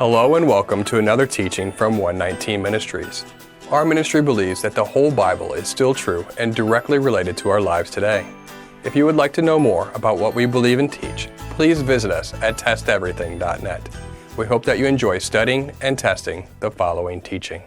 Hello and welcome to another teaching from 119 Ministries. Our ministry believes that the whole Bible is still true and directly related to our lives today. If you would like to know more about what we believe and teach, please visit us at testeverything.net. We hope that you enjoy studying and testing the following teaching.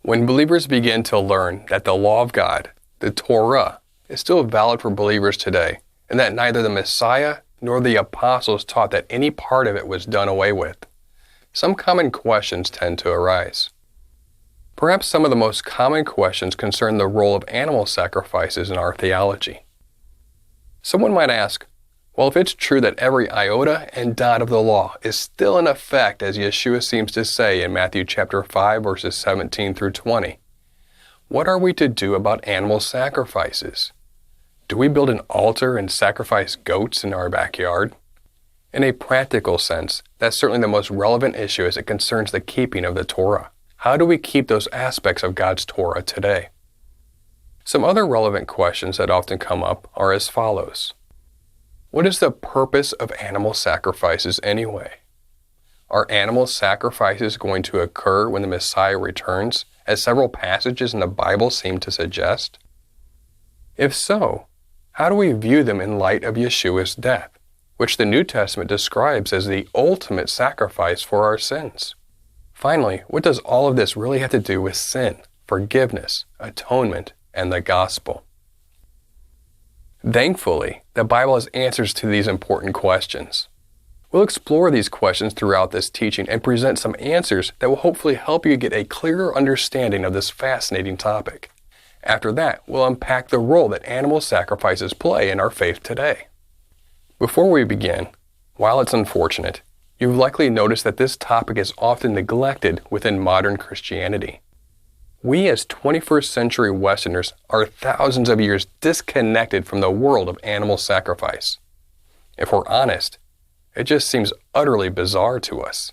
When believers begin to learn that the law of God, the Torah, is still valid for believers today, and that neither the Messiah nor the apostles taught that any part of it was done away with, some common questions tend to arise. Perhaps some of the most common questions concern the role of animal sacrifices in our theology. Someone might ask, well, if it's true that every iota and dot of the law is still in effect, as Yeshua seems to say in Matthew chapter 5, verses 17 through 20, what are we to do about animal sacrifices? Do we build an altar and sacrifice goats in our backyard? In a practical sense, that's certainly the most relevant issue as it concerns the keeping of the Torah. How do we keep those aspects of God's Torah today? Some other relevant questions that often come up are as follows. What is the purpose of animal sacrifices anyway? Are animal sacrifices going to occur when the Messiah returns, as several passages in the Bible seem to suggest? If so, how do we view them in light of Yeshua's death, which the New Testament describes as the ultimate sacrifice for our sins? Finally, what does all of this really have to do with sin, forgiveness, atonement, and the gospel? Thankfully, the Bible has answers to these important questions. We'll explore these questions throughout this teaching and present some answers that will hopefully help you get a clearer understanding of this fascinating topic. After that, we'll unpack the role that animal sacrifices play in our faith today. Before we begin, while it's unfortunate, you've likely noticed that this topic is often neglected within modern Christianity. We as 21st century Westerners are thousands of years disconnected from the world of animal sacrifice. If we're honest, it just seems utterly bizarre to us.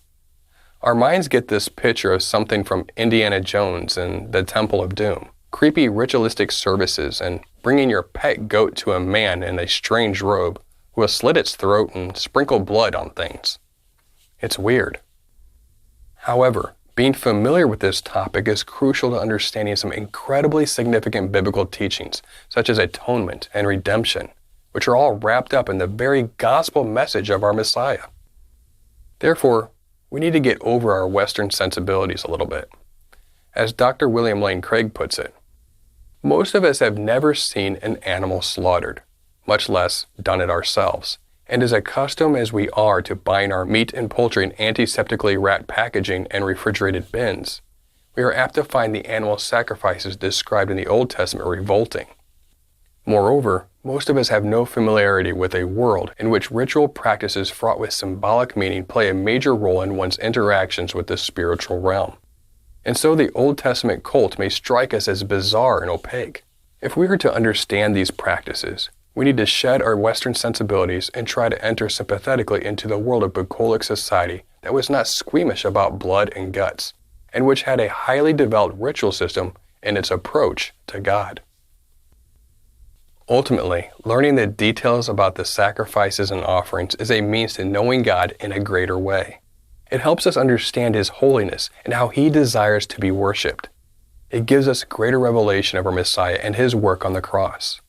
Our minds get this picture of something from Indiana Jones and the Temple of Doom, creepy ritualistic services and bringing your pet goat to a man in a strange robe who will slit its throat and sprinkle blood on things. It's weird. However, being familiar with this topic is crucial to understanding some incredibly significant biblical teachings, such as atonement and redemption, which are all wrapped up in the very gospel message of our Messiah. Therefore, we need to get over our Western sensibilities a little bit. As Dr. William Lane Craig puts it, most of us have never seen an animal slaughtered, much less done it ourselves. And as accustomed as we are to buying our meat and poultry in antiseptically wrapped packaging and refrigerated bins, we are apt to find the animal sacrifices described in the Old Testament revolting. Moreover, most of us have no familiarity with a world in which ritual practices fraught with symbolic meaning play a major role in one's interactions with the spiritual realm. And so the Old Testament cult may strike us as bizarre and opaque. If we are to understand these practices, we need to shed our Western sensibilities and try to enter sympathetically into the world of bucolic society that was not squeamish about blood and guts, and which had a highly developed ritual system in its approach to God. Ultimately, learning the details about the sacrifices and offerings is a means to knowing God in a greater way. It helps us understand His holiness and how He desires to be worshipped. It gives us greater revelation of our Messiah and His work on the cross.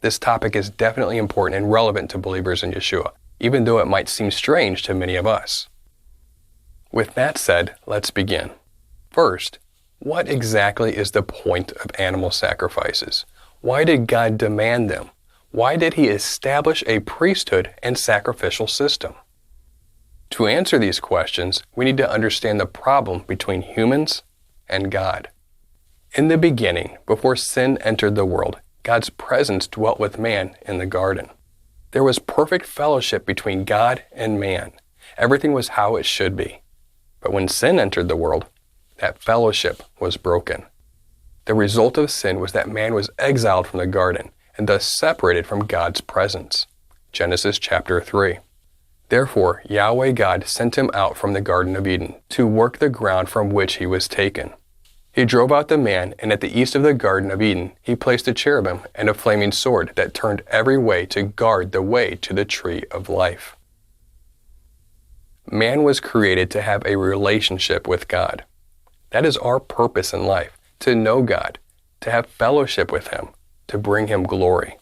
This topic is definitely important and relevant to believers in Yeshua, even though it might seem strange to many of us. With that said, let's begin. First, what exactly is the point of animal sacrifices? Why did God demand them? Why did He establish a priesthood and sacrificial system? To answer these questions, we need to understand the problem between humans and God. In the beginning, before sin entered the world, God's presence dwelt with man in the garden. There was perfect fellowship between God and man. Everything was how it should be. But when sin entered the world, that fellowship was broken. The result of sin was that man was exiled from the garden and thus separated from God's presence. Genesis chapter 3. Therefore, Yahweh God sent him out from the Garden of Eden to work the ground from which he was taken. He drove out the man, and at the east of the Garden of Eden he placed a cherubim and a flaming sword that turned every way to guard the way to the tree of life. Man was created to have a relationship with God. That is our purpose in life, to know God, to have fellowship with Him, to bring Him glory.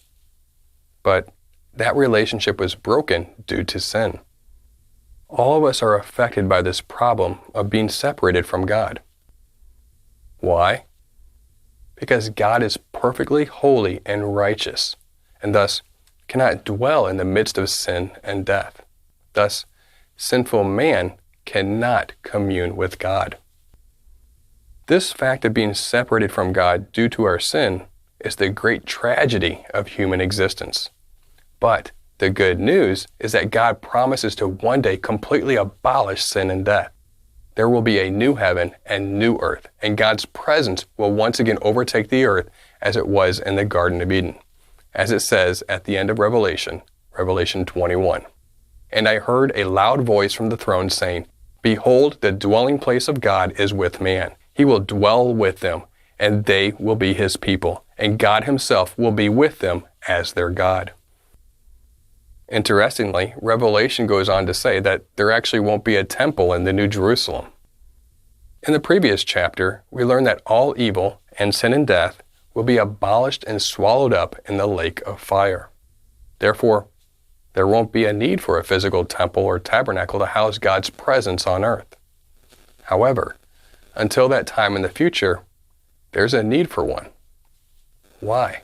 But that relationship was broken due to sin. All of us are affected by this problem of being separated from God. Why? Because God is perfectly holy and righteous, and thus cannot dwell in the midst of sin and death. Thus, sinful man cannot commune with God. This fact of being separated from God due to our sin is the great tragedy of human existence. But the good news is that God promises to one day completely abolish sin and death. There will be a new heaven and new earth, and God's presence will once again overtake the earth as it was in the Garden of Eden, as it says at the end of Revelation 21. And I heard a loud voice from the throne saying, Behold, the dwelling place of God is with man. He will dwell with them, and they will be His people, and God Himself will be with them as their God. Interestingly, Revelation goes on to say that there actually won't be a temple in the New Jerusalem. In the previous chapter, we learn that all evil and sin and death will be abolished and swallowed up in the lake of fire. Therefore, there won't be a need for a physical temple or tabernacle to house God's presence on earth. However, until that time in the future, there's a need for one. Why?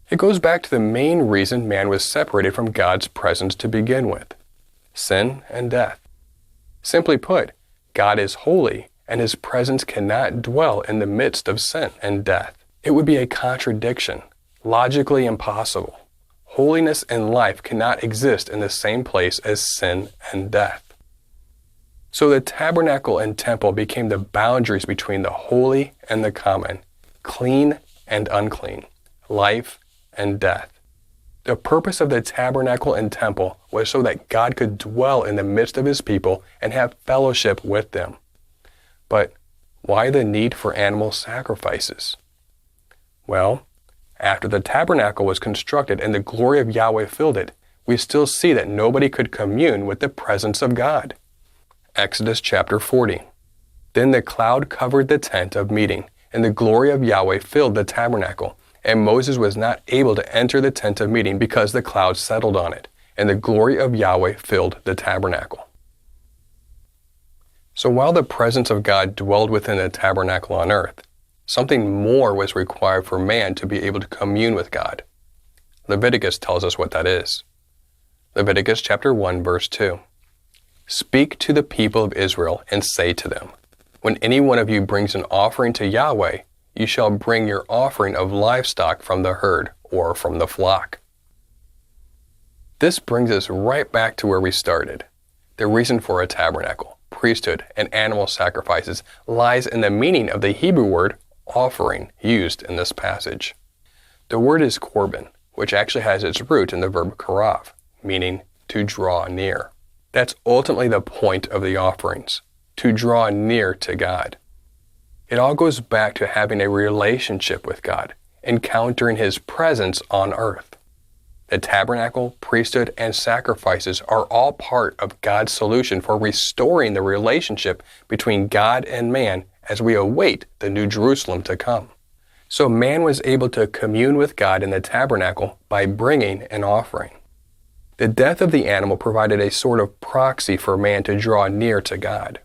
It goes back to the main reason man was separated from God's presence to begin with: sin and death. Simply put, God is holy, and His presence cannot dwell in the midst of sin and death. It would be a contradiction, logically impossible. Holiness and life cannot exist in the same place as sin and death. So the tabernacle and temple became the boundaries between the holy and the common, clean and unclean, life and death. The purpose of the tabernacle and temple was so that God could dwell in the midst of His people and have fellowship with them. But why the need for animal sacrifices? Well, after the tabernacle was constructed and the glory of Yahweh filled it, we still see that nobody could commune with the presence of God. Exodus chapter 40. Then the cloud covered the tent of meeting, and the glory of Yahweh filled the tabernacle, and Moses was not able to enter the tent of meeting because the cloud settled on it, and the glory of Yahweh filled the tabernacle. So while the presence of God dwelled within the tabernacle on earth, something more was required for man to be able to commune with God. Leviticus tells us what that is. Leviticus chapter 1, verse 2. Speak to the people of Israel and say to them, When any one of you brings an offering to Yahweh, you shall bring your offering of livestock from the herd or from the flock. This brings us right back to where we started. The reason for a tabernacle, priesthood, and animal sacrifices lies in the meaning of the Hebrew word offering used in this passage. The word is korban, which actually has its root in the verb karav, meaning to draw near. That's ultimately the point of the offerings, to draw near to God. It all goes back to having a relationship with God, encountering His presence on earth. The tabernacle, priesthood, and sacrifices are all part of God's solution for restoring the relationship between God and man as we await the New Jerusalem to come. So man was able to commune with God in the tabernacle by bringing an offering. The death of the animal provided a sort of proxy for man to draw near to God.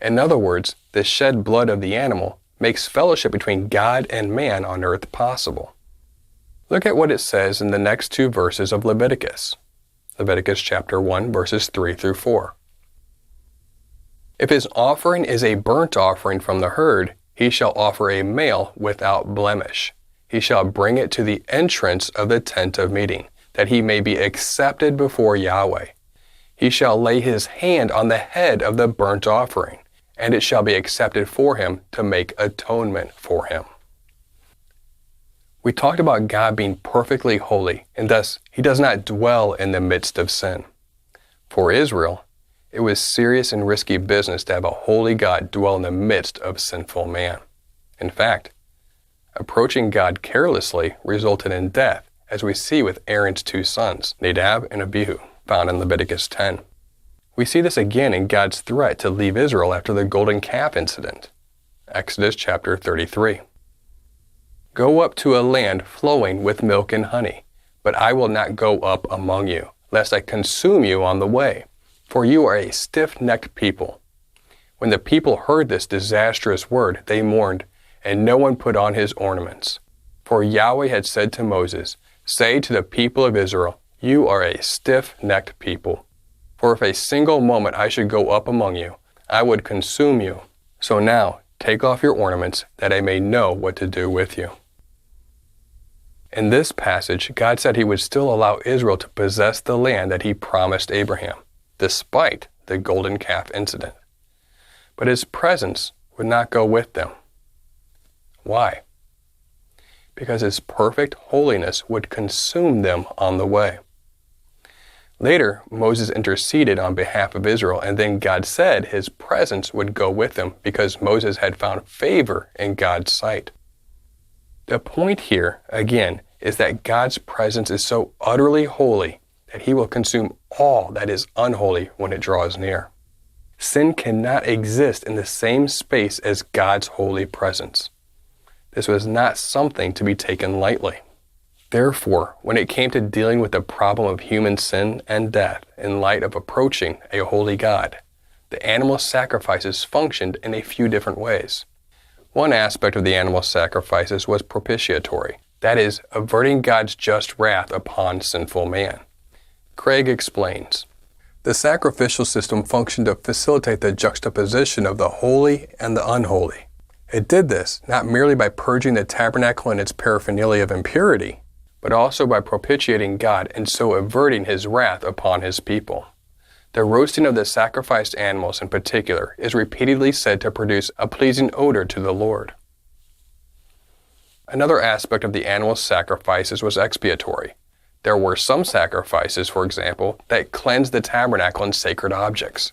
In other words, the shed blood of the animal makes fellowship between God and man on earth possible. Look at what it says in the next two verses of Leviticus. Leviticus chapter 1, verses 3 through 4. If his offering is a burnt offering from the herd, he shall offer a male without blemish. He shall bring it to the entrance of the tent of meeting, that he may be accepted before Yahweh. He shall lay his hand on the head of the burnt offering, and it shall be accepted for him to make atonement for him. We talked about God being perfectly holy, and thus He does not dwell in the midst of sin. For Israel, it was serious and risky business to have a holy God dwell in the midst of sinful man. In fact, approaching God carelessly resulted in death, as we see with Aaron's two sons, Nadab and Abihu, found in Leviticus 10. We see this again in God's threat to leave Israel after the golden calf incident. Exodus chapter 33. Go up to a land flowing with milk and honey, but I will not go up among you, lest I consume you on the way, for you are a stiff-necked people. When the people heard this disastrous word, they mourned, and no one put on his ornaments. For Yahweh had said to Moses, Say to the people of Israel, You are a stiff-necked people. For if a single moment I should go up among you, I would consume you. So now, take off your ornaments, that I may know what to do with you. In this passage, God said he would still allow Israel to possess the land that he promised Abraham, despite the golden calf incident. But his presence would not go with them. Why? Because his perfect holiness would consume them on the way. Later, Moses interceded on behalf of Israel, and then God said his presence would go with them because Moses had found favor in God's sight. The point here, again, is that God's presence is so utterly holy that he will consume all that is unholy when it draws near. Sin cannot exist in the same space as God's holy presence. This was not something to be taken lightly. Therefore, when it came to dealing with the problem of human sin and death in light of approaching a holy God, the animal sacrifices functioned in a few different ways. One aspect of the animal sacrifices was propitiatory, that is, averting God's just wrath upon sinful man. Craig explains, the sacrificial system functioned to facilitate the juxtaposition of the holy and the unholy. It did this not merely by purging the tabernacle and its paraphernalia of impurity, but also by propitiating God and so averting his wrath upon his people. The roasting of the sacrificed animals in particular is repeatedly said to produce a pleasing odor to the Lord. Another aspect of the animal sacrifices was expiatory. There were some sacrifices, for example, that cleansed the tabernacle and sacred objects.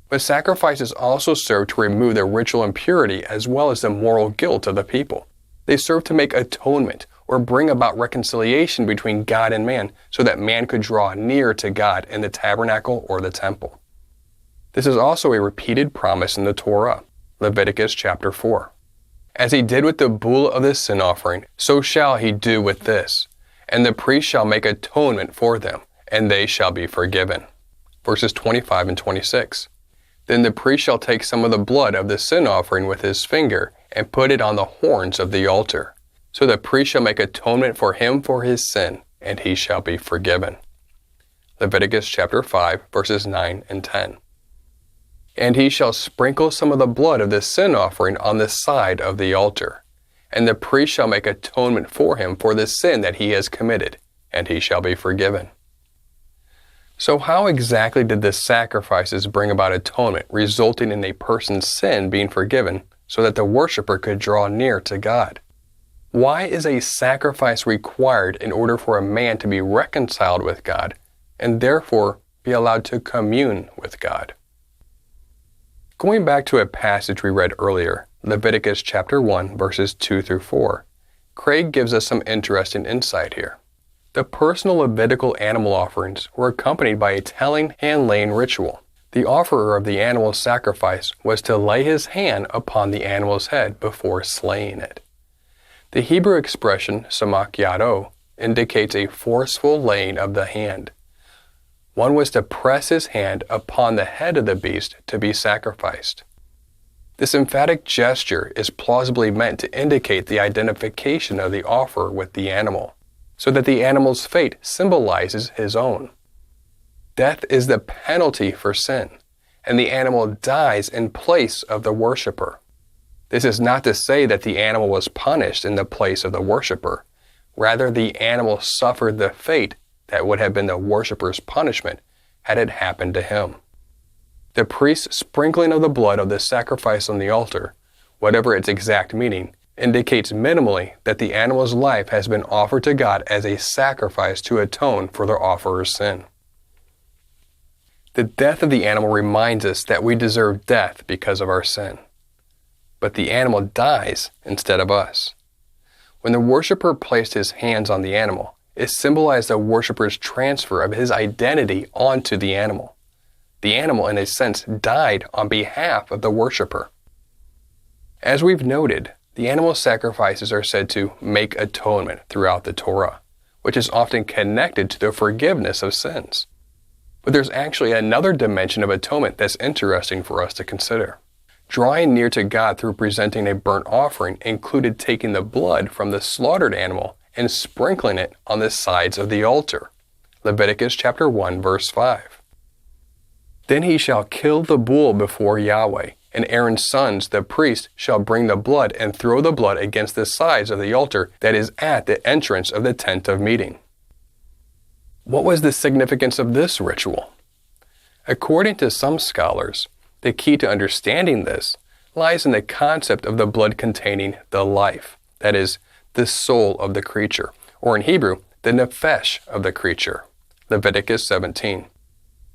But sacrifices also served to remove the ritual impurity as well as the moral guilt of the people. They served to make atonement or bring about reconciliation between God and man so that man could draw near to God in the tabernacle or the temple. This is also a repeated promise in the Torah, Leviticus chapter 4. As he did with the bull of the sin offering, so shall he do with this, and the priest shall make atonement for them, and they shall be forgiven. Verses 25 and 26. Then the priest shall take some of the blood of the sin offering with his finger and put it on the horns of the altar. So the priest shall make atonement for him for his sin, and he shall be forgiven. Leviticus chapter 5, verses 9 and 10. And he shall sprinkle some of the blood of the sin offering on the side of the altar. And the priest shall make atonement for him for the sin that he has committed, and he shall be forgiven. So how exactly did the sacrifices bring about atonement, resulting in a person's sin being forgiven, so that the worshiper could draw near to God? Why is a sacrifice required in order for a man to be reconciled with God and therefore be allowed to commune with God? Going back to a passage we read earlier, Leviticus chapter 1, verses 2 through 4, Craig gives us some interesting insight here. The personal Levitical animal offerings were accompanied by a telling hand-laying ritual. The offerer of the animal sacrifice was to lay his hand upon the animal's head before slaying it. The Hebrew expression samak yado indicates a forceful laying of the hand. One was to press his hand upon the head of the beast to be sacrificed. This emphatic gesture is plausibly meant to indicate the identification of the offerer with the animal, so that the animal's fate symbolizes his own. Death is the penalty for sin, and the animal dies in place of the worshiper. This is not to say that the animal was punished in the place of the worshiper. Rather, the animal suffered the fate that would have been the worshiper's punishment had it happened to him. The priest's sprinkling of the blood of the sacrifice on the altar, whatever its exact meaning, indicates minimally that the animal's life has been offered to God as a sacrifice to atone for the offerer's sin. The death of the animal reminds us that we deserve death because of our sin. But the animal dies instead of us. When the worshiper placed his hands on the animal, it symbolized the worshiper's transfer of his identity onto the animal. The animal, in a sense, died on behalf of the worshiper. As we've noted, the animal sacrifices are said to make atonement throughout the Torah, which is often connected to the forgiveness of sins. But there's actually another dimension of atonement that's interesting for us to consider. Drawing near to God through presenting a burnt offering included taking the blood from the slaughtered animal and sprinkling it on the sides of the altar. Leviticus chapter 1, verse 5. Then he shall kill the bull before Yahweh, and Aaron's sons, the priests, shall bring the blood and throw the blood against the sides of the altar that is at the entrance of the tent of meeting. What was the significance of this ritual? According to some scholars, the key to understanding this lies in the concept of the blood containing the life, that is, the soul of the creature, or in Hebrew, the nephesh of the creature. Leviticus 17.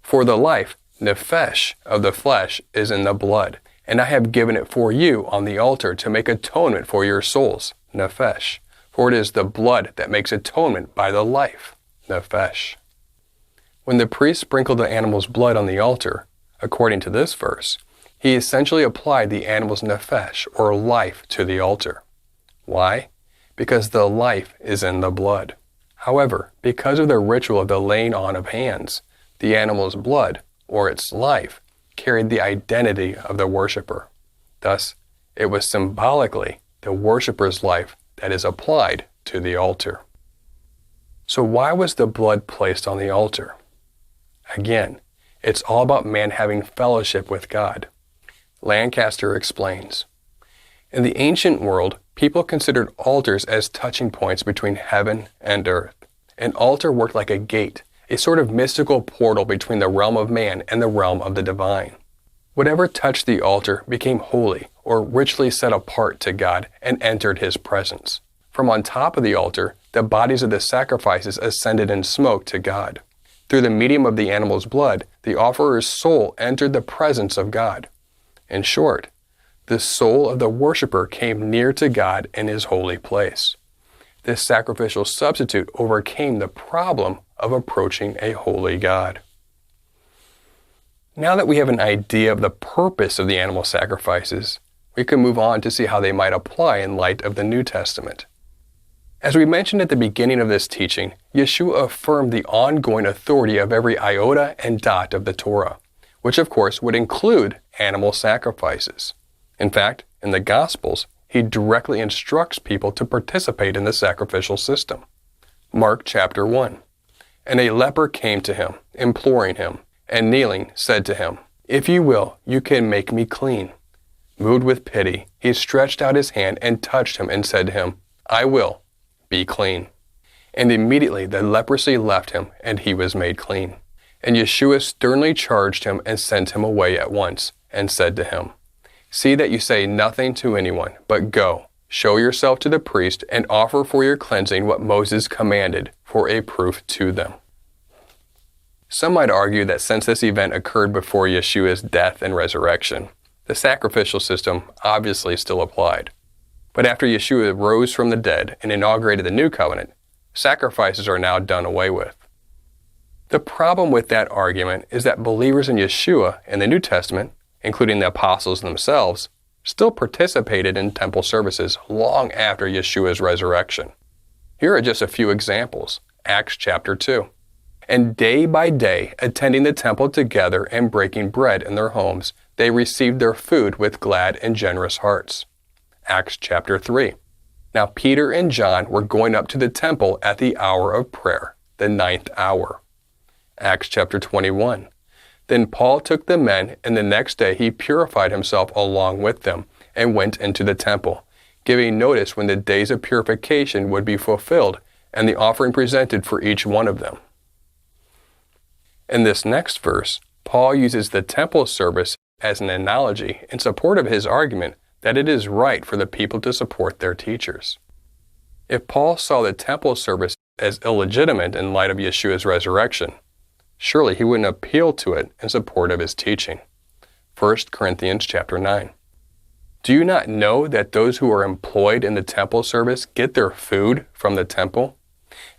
For the life, nephesh, of the flesh is in the blood, and I have given it for you on the altar to make atonement for your souls, nephesh. For it is the blood that makes atonement by the life, nephesh. When the priest sprinkled the animal's blood on the altar, according to this verse, he essentially applied the animal's nephesh, or life, to the altar. Why? Because the life is in the blood. However, because of the ritual of the laying on of hands, the animal's blood, or its life, carried the identity of the worshiper. Thus, it was symbolically the worshiper's life that is applied to the altar. So why was the blood placed on the altar? Again, it's all about man having fellowship with God. Lancaster explains, in the ancient world, people considered altars as touching points between heaven and earth. An altar worked like a gate, a sort of mystical portal between the realm of man and the realm of the divine. Whatever touched the altar became holy or richly set apart to God and entered his presence. From on top of the altar, the bodies of the sacrifices ascended in smoke to God. Through the medium of the animal's blood, the offerer's soul entered the presence of God. In short, the soul of the worshiper came near to God in his holy place. This sacrificial substitute overcame the problem of approaching a holy God. Now that we have an idea of the purpose of the animal sacrifices, we can move on to see how they might apply in light of the New Testament. As we mentioned at the beginning of this teaching, Yeshua affirmed the ongoing authority of every iota and dot of the Torah, which of course would include animal sacrifices. In fact, in the Gospels, he directly instructs people to participate in the sacrificial system. Mark chapter 1. And a leper came to him, imploring him, and kneeling said to him, If you will, you can make me clean. Moved with pity, he stretched out his hand and touched him and said to him, I will. Be clean. And immediately the leprosy left him, and he was made clean. And Yeshua sternly charged him and sent him away at once, and said to him, See that you say nothing to anyone, but go, show yourself to the priest, and offer for your cleansing what Moses commanded, for a proof to them. Some might argue that since this event occurred before Yeshua's death and resurrection, the sacrificial system obviously still applied. But after Yeshua rose from the dead and inaugurated the new covenant, sacrifices are now done away with. The problem with that argument is that believers in Yeshua in the New Testament, including the apostles themselves, still participated in temple services long after Yeshua's resurrection. Here are just a few examples. Acts chapter 2. And day by day, attending the temple together and breaking bread in their homes, they received their food with glad and generous hearts. Acts chapter 3. Now Peter and John were going up to the temple at the hour of prayer, the 9th hour. Acts chapter 21. Then Paul took the men, and the next day he purified himself along with them, and went into the temple, giving notice when the days of purification would be fulfilled, and the offering presented for each one of them. In this next verse, Paul uses the temple service as an analogy in support of his argument that it is right for the people to support their teachers. If Paul saw the temple service as illegitimate in light of Yeshua's resurrection, surely he wouldn't appeal to it in support of his teaching. 1 Corinthians chapter 9. Do you not know that those who are employed in the temple service get their food from the temple,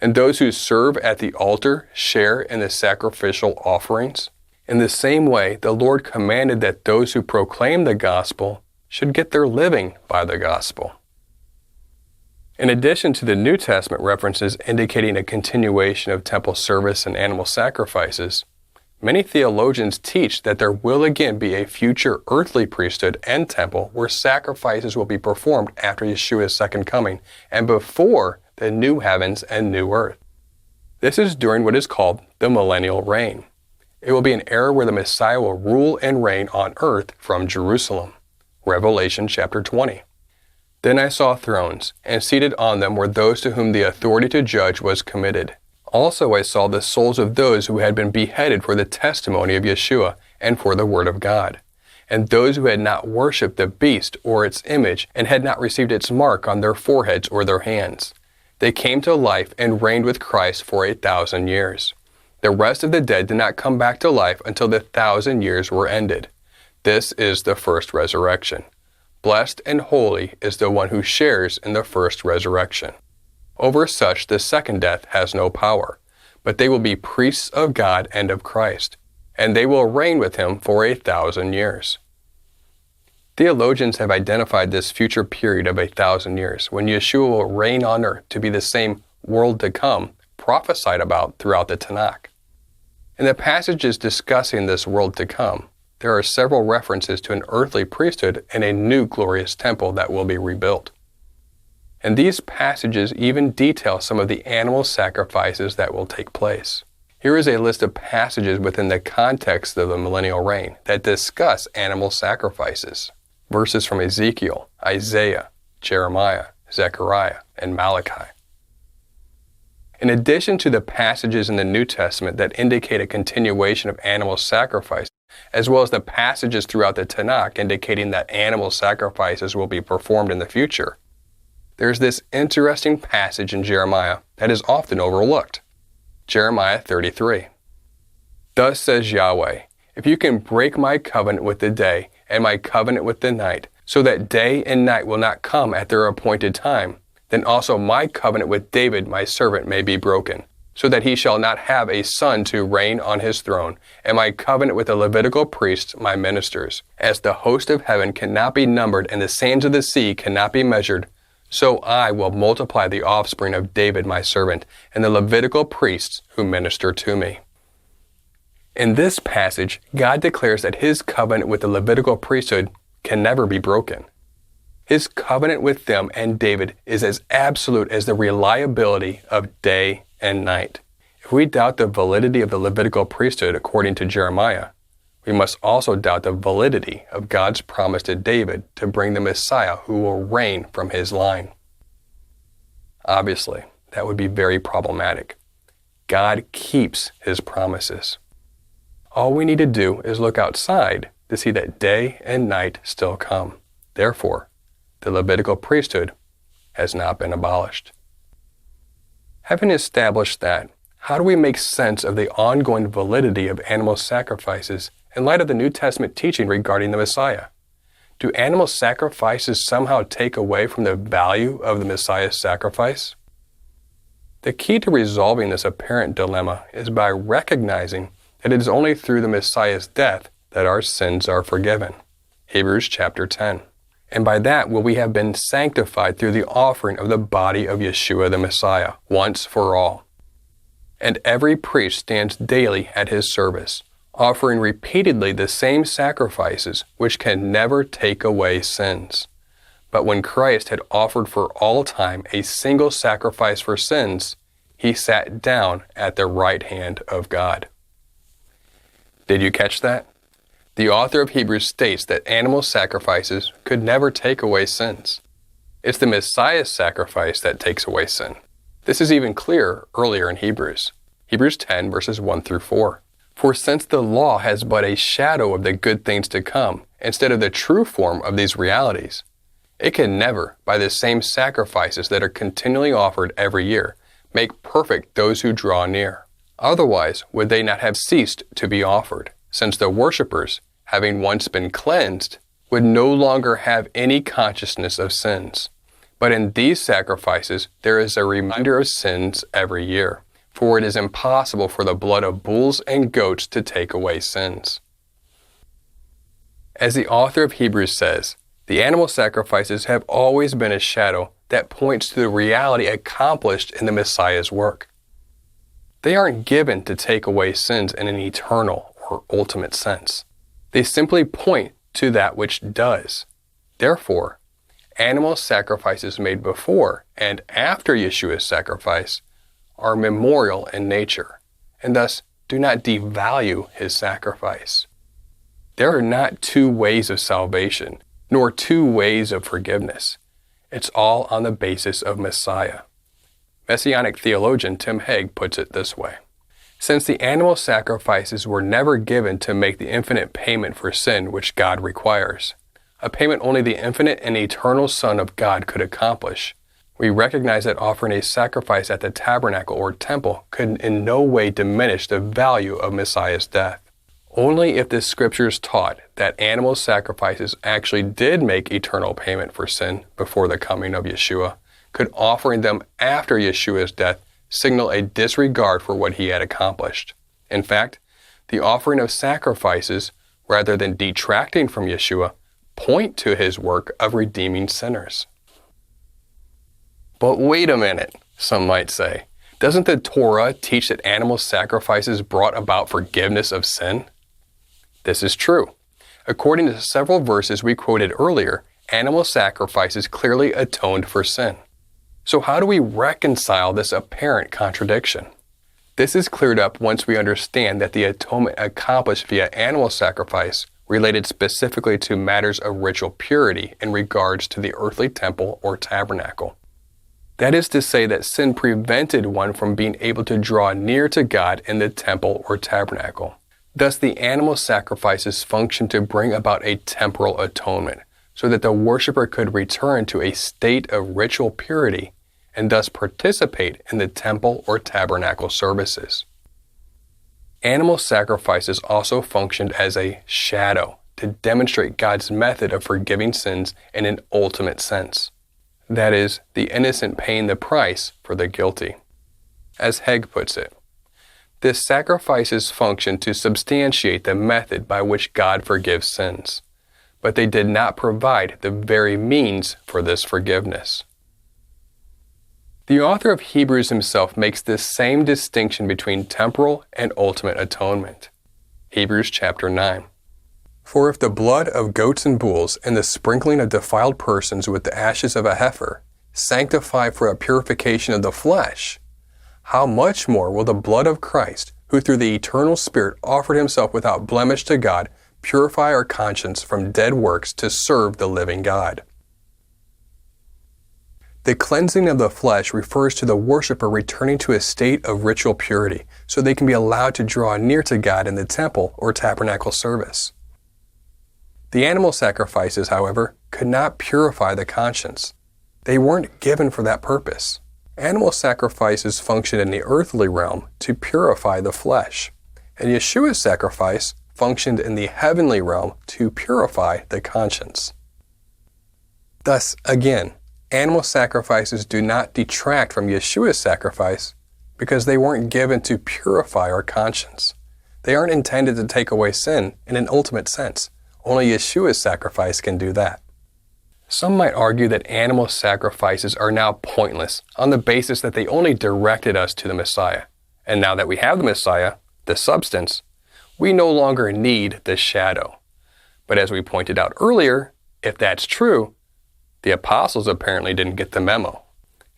and those who serve at the altar share in the sacrificial offerings? In the same way, the Lord commanded that those who proclaim the gospel should get their living by the gospel. In addition to the New Testament references indicating a continuation of temple service and animal sacrifices, many theologians teach that there will again be a future earthly priesthood and temple where sacrifices will be performed after Yeshua's second coming and before the new heavens and new earth. This is during what is called the millennial reign. It will be an era where the Messiah will rule and reign on earth from Jerusalem. Revelation chapter 20. Then I saw thrones, and seated on them were those to whom the authority to judge was committed. Also I saw the souls of those who had been beheaded for the testimony of Yeshua and for the word of God, and those who had not worshipped the beast or its image, and had not received its mark on their foreheads or their hands. They came to life and reigned with Christ for 1,000 years. The rest of the dead did not come back to life until the 1,000 years were ended. This is the first resurrection. Blessed and holy is the one who shares in the first resurrection. Over such the second death has no power, but they will be priests of God and of Christ, and they will reign with him for 1,000 years. Theologians have identified this future period of 1,000 years when Yeshua will reign on earth to be the same world to come prophesied about throughout the Tanakh. In the passages discussing this world to come, there are several references to an earthly priesthood and a new glorious temple that will be rebuilt. And these passages even detail some of the animal sacrifices that will take place. Here is a list of passages within the context of the millennial reign that discuss animal sacrifices. Verses from Ezekiel, Isaiah, Jeremiah, Zechariah, and Malachi. In addition to the passages in the New Testament that indicate a continuation of animal sacrifice, as well as the passages throughout the Tanakh indicating that animal sacrifices will be performed in the future, there's this interesting passage in Jeremiah that is often overlooked. Jeremiah 33. Thus says Yahweh, if you can break my covenant with the day and my covenant with the night, so that day and night will not come at their appointed time, then also my covenant with David my servant may be broken, so that he shall not have a son to reign on his throne, and my covenant with the Levitical priests my ministers. As the host of heaven cannot be numbered and the sands of the sea cannot be measured, so I will multiply the offspring of David my servant, and the Levitical priests who minister to me. In this passage, God declares that his covenant with the Levitical priesthood can never be broken. His covenant with them and David is as absolute as the reliability of day and night. If we doubt the validity of the Levitical priesthood according to Jeremiah, we must also doubt the validity of God's promise to David to bring the Messiah who will reign from his line. Obviously, that would be very problematic. God keeps his promises. All we need to do is look outside to see that day and night still come. Therefore, the Levitical priesthood has not been abolished. Having established that, how do we make sense of the ongoing validity of animal sacrifices in light of the New Testament teaching regarding the Messiah? Do animal sacrifices somehow take away from the value of the Messiah's sacrifice? The key to resolving this apparent dilemma is by recognizing that it is only through the Messiah's death that our sins are forgiven. Hebrews chapter 10. And by that will we have been sanctified through the offering of the body of Yeshua the Messiah, once for all. And every priest stands daily at his service, offering repeatedly the same sacrifices which can never take away sins. But when Christ had offered for all time a single sacrifice for sins, he sat down at the right hand of God. Did you catch that? The author of Hebrews states that animal sacrifices could never take away sins. It's the Messiah's sacrifice that takes away sin. This is even clearer earlier in Hebrews. Hebrews 10 verses 1 through 4. For since the law has but a shadow of the good things to come, instead of the true form of these realities, it can never, by the same sacrifices that are continually offered every year, make perfect those who draw near. Otherwise, would they not have ceased to be offered, since the worshippers, having once been cleansed, would no longer have any consciousness of sins. But in these sacrifices there is a reminder of sins every year, for it is impossible for the blood of bulls and goats to take away sins. As the author of Hebrews says, the animal sacrifices have always been a shadow that points to the reality accomplished in the Messiah's work. They aren't given to take away sins in an eternal or ultimate sense. They simply point to that which does. Therefore, animal sacrifices made before and after Yeshua's sacrifice are memorial in nature, and thus do not devalue his sacrifice. There are not two ways of salvation, nor two ways of forgiveness. It's all on the basis of Messiah. Messianic theologian Tim Hegg puts it this way: since the animal sacrifices were never given to make the infinite payment for sin which God requires, a payment only the infinite and eternal Son of God could accomplish, we recognize that offering a sacrifice at the tabernacle or temple could in no way diminish the value of Messiah's death. Only if the scriptures taught that animal sacrifices actually did make eternal payment for sin before the coming of Yeshua, could offering them after Yeshua's death signal a disregard for what he had accomplished. In fact, the offering of sacrifices, rather than detracting from Yeshua, point to his work of redeeming sinners. But wait a minute, some might say. Doesn't the Torah teach that animal sacrifices brought about forgiveness of sin? This is true. According to several verses we quoted earlier, animal sacrifices clearly atoned for sin. So how do we reconcile this apparent contradiction? This is cleared up once we understand that the atonement accomplished via animal sacrifice related specifically to matters of ritual purity in regards to the earthly temple or tabernacle. That is to say that sin prevented one from being able to draw near to God in the temple or tabernacle. Thus, the animal sacrifices functioned to bring about a temporal atonement, so that the worshiper could return to a state of ritual purity and thus participate in the temple or tabernacle services. Animal sacrifices also functioned as a shadow to demonstrate God's method of forgiving sins in an ultimate sense. That is, the innocent paying the price for the guilty. As Hegg puts it, this sacrifices function to substantiate the method by which God forgives sins, but they did not provide the very means for this forgiveness. The author of Hebrews himself makes this same distinction between temporal and ultimate atonement. Hebrews chapter 9. For if the blood of goats and bulls and the sprinkling of defiled persons with the ashes of a heifer sanctify for a purification of the flesh, how much more will the blood of Christ, who through the eternal Spirit offered himself without blemish to God, purify our conscience from dead works to serve the living God? The cleansing of the flesh refers to the worshiper returning to a state of ritual purity, so they can be allowed to draw near to God in the temple or tabernacle service. The animal sacrifices, however, could not purify the conscience. They weren't given for that purpose. Animal sacrifices functioned in the earthly realm to purify the flesh, and Yeshua's sacrifice functioned in the heavenly realm to purify the conscience. Thus, again, animal sacrifices do not detract from Yeshua's sacrifice because they weren't given to purify our conscience. They aren't intended to take away sin in an ultimate sense. Only Yeshua's sacrifice can do that. Some might argue that animal sacrifices are now pointless on the basis that they only directed us to the Messiah. And now that we have the Messiah, the substance, we no longer need the shadow. But as we pointed out earlier, if that's true, the apostles apparently didn't get the memo.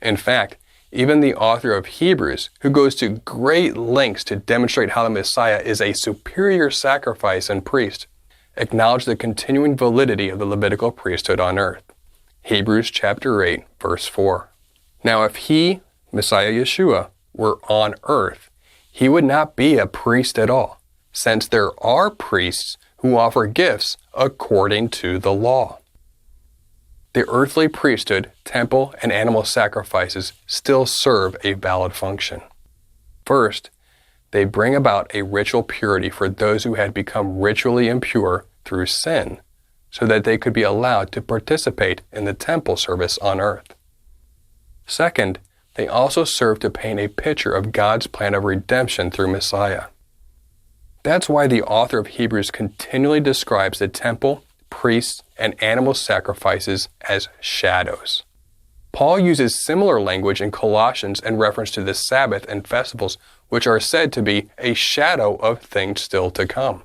In fact, even the author of Hebrews, who goes to great lengths to demonstrate how the Messiah is a superior sacrifice and priest, acknowledge the continuing validity of the Levitical priesthood on earth. Hebrews chapter 8, verse 4. Now if he, Messiah Yeshua, were on earth, he would not be a priest at all, since there are priests who offer gifts according to the law. The earthly priesthood, temple, and animal sacrifices still serve a valid function. First, They bring about a ritual purity for those who had become ritually impure through sin, so that they could be allowed to participate in the temple service on earth. Second, they also serve to paint a picture of God's plan of redemption through Messiah. That's why the author of Hebrews continually describes the temple, priests, and animal sacrifices as shadows. Paul uses similar language in Colossians in reference to the Sabbath and festivals, which are said to be a shadow of things still to come.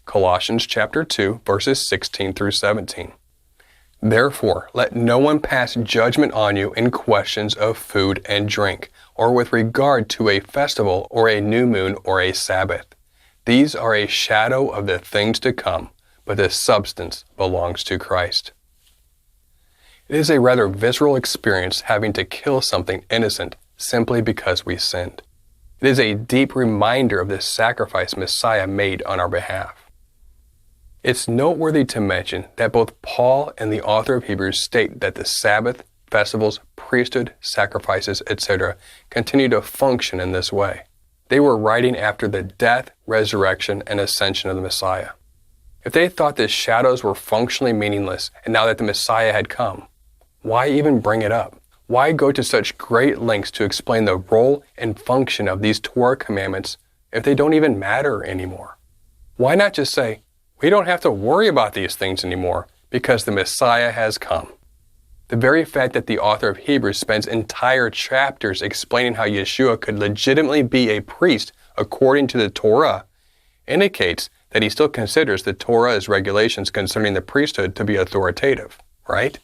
Colossians chapter 2, verses 16 through 17. Therefore, let no one pass judgment on you in questions of food and drink, or with regard to a festival, or a new moon, or a Sabbath. These are a shadow of the things to come, but the substance belongs to Christ. It is a rather visceral experience having to kill something innocent simply because we sinned. It is a deep reminder of the sacrifice Messiah made on our behalf. It's noteworthy to mention that both Paul and the author of Hebrews state that the Sabbath, festivals, priesthood, sacrifices, etc. continue to function in this way. They were writing after the death, resurrection, and ascension of the Messiah. If they thought the shadows were functionally meaningless and now that the Messiah had come, why even bring it up? Why go to such great lengths to explain the role and function of these Torah commandments if they don't even matter anymore? Why not just say, we don't have to worry about these things anymore because the Messiah has come? The very fact that the author of Hebrews spends entire chapters explaining how Yeshua could legitimately be a priest according to the Torah indicates that he still considers the Torah's regulations concerning the priesthood to be authoritative, right?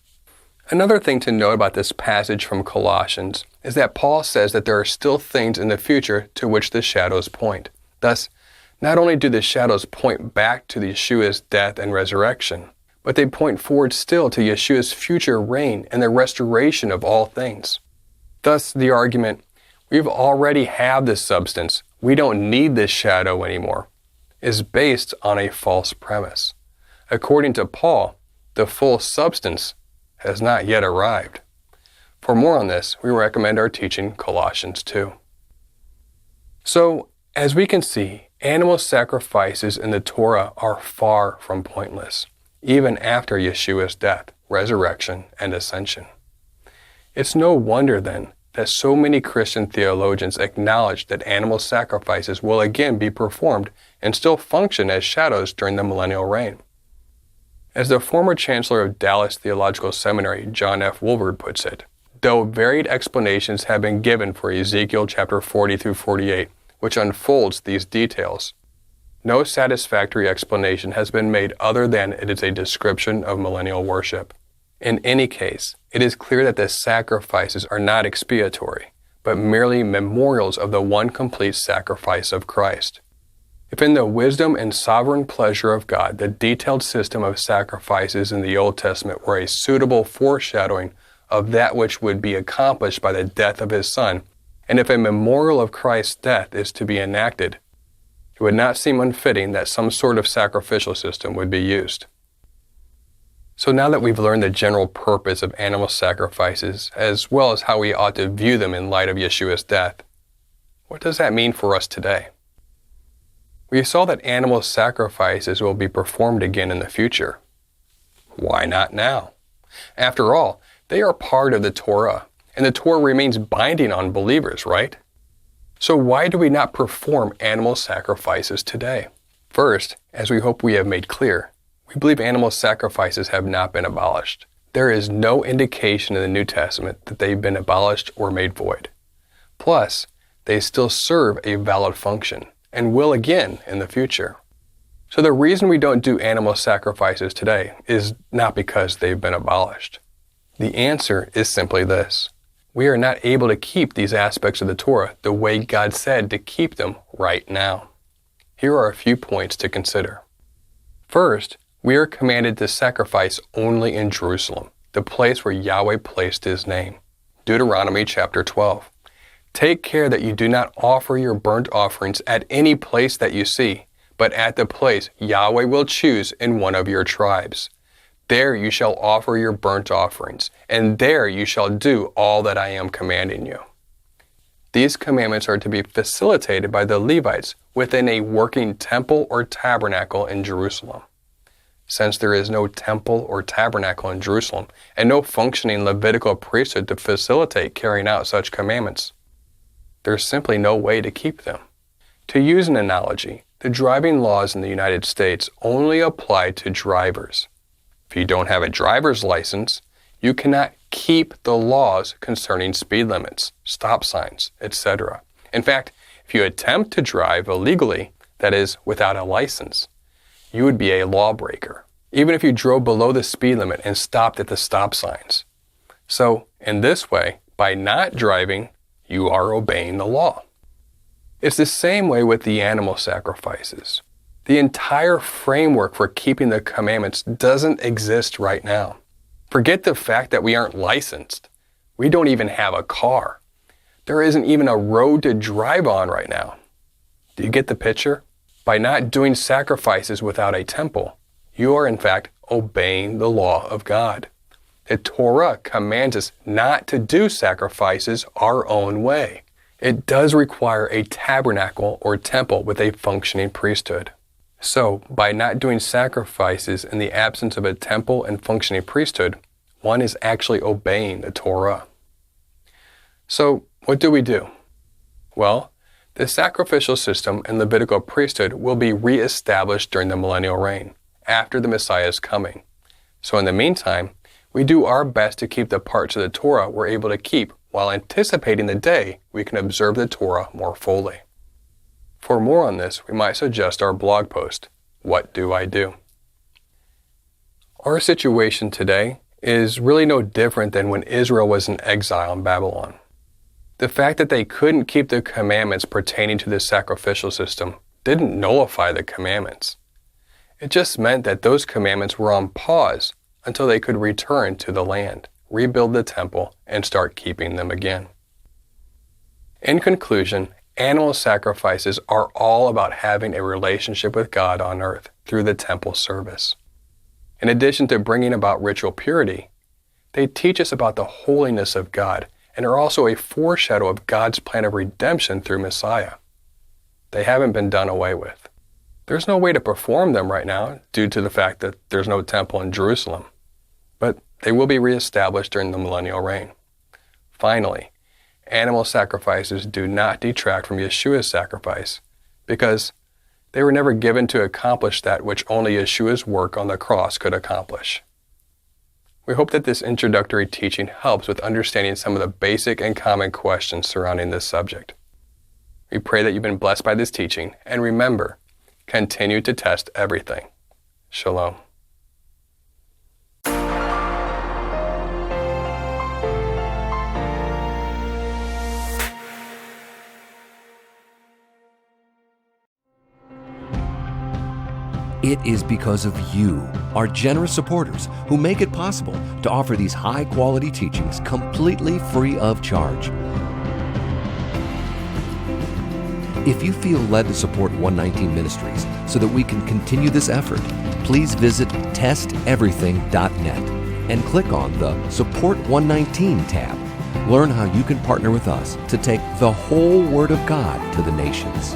Another thing to note about this passage from Colossians is that Paul says that there are still things in the future to which the shadows point. Thus, not only do the shadows point back to Yeshua's death and resurrection, but they point forward still to Yeshua's future reign and the restoration of all things. Thus, the argument, we've already have this substance, we don't need this shadow anymore, is based on a false premise. According to Paul, the full substance has not yet arrived. For more on this, we recommend our teaching Colossians 2. So, as we can see, animal sacrifices in the Torah are far from pointless, even after Yeshua's death, resurrection, and ascension. It's no wonder then that so many Christian theologians acknowledge that animal sacrifices will again be performed and still function as shadows during the millennial reign. As the former chancellor of Dallas Theological Seminary, John F. Woolward, puts it, though varied explanations have been given for Ezekiel chapter 40 through 48, which unfolds these details, no satisfactory explanation has been made other than it is a description of millennial worship. In any case, it is clear that the sacrifices are not expiatory, but merely memorials of the one complete sacrifice of Christ. If in the wisdom and sovereign pleasure of God, the detailed system of sacrifices in the Old Testament were a suitable foreshadowing of that which would be accomplished by the death of his Son, and if a memorial of Christ's death is to be enacted, it would not seem unfitting that some sort of sacrificial system would be used. So now that we've learned the general purpose of animal sacrifices, as well as how we ought to view them in light of Yeshua's death, what does that mean for us today? We saw that animal sacrifices will be performed again in the future. Why not now? After all, they are part of the Torah, and the Torah remains binding on believers, right? So why do we not perform animal sacrifices today? First, as we hope we have made clear, we believe animal sacrifices have not been abolished. There is no indication in the New Testament that they've been abolished or made void. Plus, they still serve a valid function, and will again in the future. So the reason we don't do animal sacrifices today is not because they've been abolished. The answer is simply this. We are not able to keep these aspects of the Torah the way God said to keep them right now. Here are a few points to consider. First, we are commanded to sacrifice only in Jerusalem, the place where Yahweh placed his name. Deuteronomy chapter 12. Take care that you do not offer your burnt offerings at any place that you see, but at the place Yahweh will choose in one of your tribes. There you shall offer your burnt offerings, and there you shall do all that I am commanding you. these commandments are to be facilitated by the Levites within a working temple or tabernacle in Jerusalem. Since there is no temple or tabernacle in Jerusalem and no functioning Levitical priesthood to facilitate carrying out such commandments, there's simply no way to keep them. To use an analogy, the driving laws in the United States only apply to drivers. If you don't have a driver's license, you cannot keep the laws concerning speed limits, stop signs, etc. In fact, if you attempt to drive illegally, that is, without a license, you would be a lawbreaker, even if you drove below the speed limit and stopped at the stop signs. So, in this way, by not driving, you are obeying the law. It's the same way with the animal sacrifices. The entire framework for keeping the commandments doesn't exist right now. Forget the fact that we aren't licensed. We don't even have a car. There isn't even a road to drive on right now. Do you get the picture? By not doing sacrifices without a temple, you are in fact obeying the law of God. The Torah commands us not to do sacrifices our own way. It does require a tabernacle or temple with a functioning priesthood. So, by not doing sacrifices in the absence of a temple and functioning priesthood, one is actually obeying the Torah. So, what do we do? Well, the sacrificial system and Levitical priesthood will be reestablished during the millennial reign, after the Messiah's coming. So in the meantime, we do our best to keep the parts of the Torah we're able to keep while anticipating the day we can observe the Torah more fully. For more on this, we might suggest our blog post, What Do I Do? Our situation today is really no different than when Israel was in exile in Babylon. The fact that they couldn't keep the commandments pertaining to the sacrificial system didn't nullify the commandments. It just meant that those commandments were on pause until they could return to the land, rebuild the temple, and start keeping them again. In conclusion, animal sacrifices are all about having a relationship with God on earth through the temple service. In addition to bringing about ritual purity, they teach us about the holiness of God and are also a foreshadow of God's plan of redemption through Messiah. They haven't been done away with. There's no way to perform them right now due to the fact that there's no temple in Jerusalem, but they will be reestablished during the millennial reign. Finally, animal sacrifices do not detract from Yeshua's sacrifice because they were never given to accomplish that which only Yeshua's work on the cross could accomplish. We hope that this introductory teaching helps with understanding some of the basic and common questions surrounding this subject. We pray that you've been blessed by this teaching, and remember, continue to test everything. Shalom. It is because of you, our generous supporters, who make it possible to offer these high-quality teachings completely free of charge. If you feel led to support 119 Ministries so that we can continue this effort, please visit testeverything.net and click on the Support 119 tab. Learn how you can partner with us to take the whole Word of God to the nations.